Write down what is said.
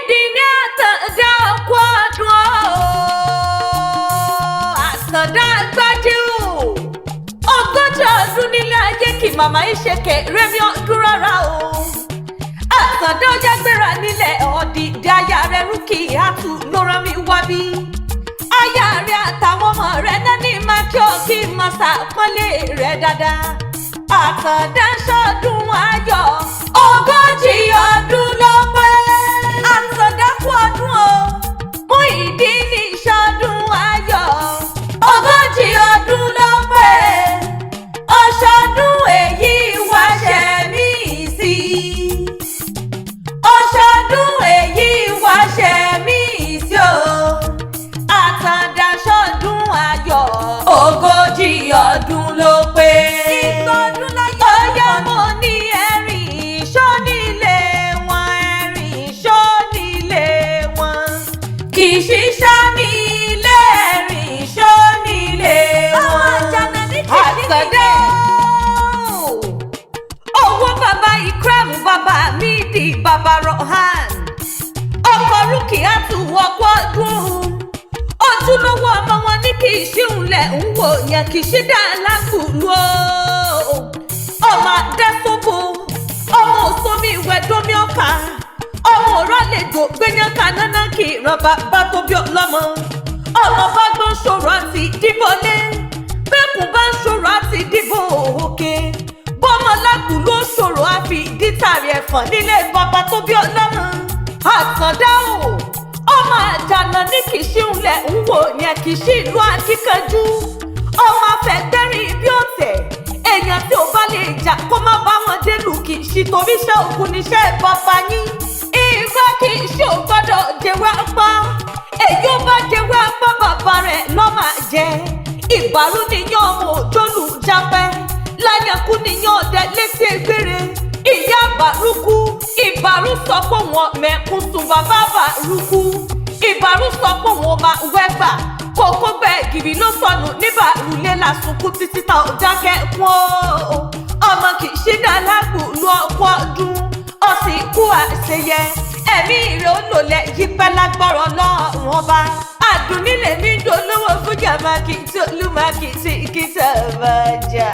ìdí ní àtàndá ọkọ̀ ọdún àtàndá gbájú ogójì ọdún nílé ayé kí màmá ìṣèké rẹ́mi ọdún rárá o àtàndá ọjà gbéra nílẹ̀ ọ̀dìdí aya rẹ̀ rúkì àtù ló rán mi wá bí aya rẹ̀ àtàwọn ọmọ rẹ̀ náà ní máa kí ọ kí máa ṣàpọ́nlé rẹ̀ dáadáa àtàndá ṣọdún ayọ̀ ogójì ọdún ló pé àtàndá kú ọdún o mú ìdí ní ṣọdún ayọ̀ ogójì ọdún ló pé ọṣọdún èyí wá ṣe mí sí ọṣọdún èyí wá ṣe mí sí o àtàndá ṣọdún ayọ̀ ogójì ọdún ló pé. Kishi ṣáni ilé ẹ̀rìn ṣónílé wọn. Àtàndá owó bàbá Ikram bàbá Mídì bàbá Rohan. Ọkọ̀ Oriki àtúwọ̀pọ̀ dùn. Ojúlówó ọmọ wọn ní Kishi ńlẹ̀ ń wò yẹn Kishi dá lágùlù o. Ọmọ Adẹ́sọ́bù, ọmọ òsómi ìwẹ̀ dómi ọkà. Ọmọ ọ̀rọ̀ lè gbò gbẹ̀yàn kanáná kì í ràn bàbá tó bí ọlọ́mọ. Ọmọ bá gbọ́n ṣòro àti dìbò lé. Bẹ́ẹ̀kùn bá ń ṣòro àti dìbò òkè. Bọ́mọ lágùn ló ṣòro àfi dítàrí ẹ̀fọ̀n nílé bàbá tó bí ọlọ́mọ. Àtàndá o, ọmọ àjànà ní Kishi ńlẹ̀ ń wò yẹn Kishi ìlú akíkanjú. Ọmọ afẹ́gbẹ́rin bí ọ̀tẹ̀. Èèyàn tí ò bá lè jà kó má bá wọn délùú Kishi torí iṣẹ́ òkun níṣẹ́ bàbá yín. Ìgbà Kishi ò gbọ́dọ̀ jẹ́wọ́ apá. Èyí ó bá jẹ́wọ́ apá bàbá rẹ̀ lọ́ máa jẹ. Ìbàrú nìyàn ọmọ òjòlù jápẹ́. Láyànkú nìyàn ọ̀dẹ létí egbére. Ìyá Bàrúkú. Ìbàrú sọ pé wọn mẹ̀kún sùn bàbá Bàrúkú. Ìbàrú sọ pé wọn máa wẹ́gbà. Kókó bẹ́ẹ̀ gìrì ló sọnù níbàrú lé lásùnkú títí ta ò dákẹ́ kún o. Ọmọ Kishi dá lágùlù ọ̀pọ̀ ọdún. Ọ̀sìn ikú àṣeyẹ ẹ̀mí ìrẹ́ olólẹ̀ yípẹ́ lágbára Ọlọ́run ọba àdùnnílẹ̀ mi dolówó fún jàmákì tí olúmọ̀kì tí kìtà bá jà.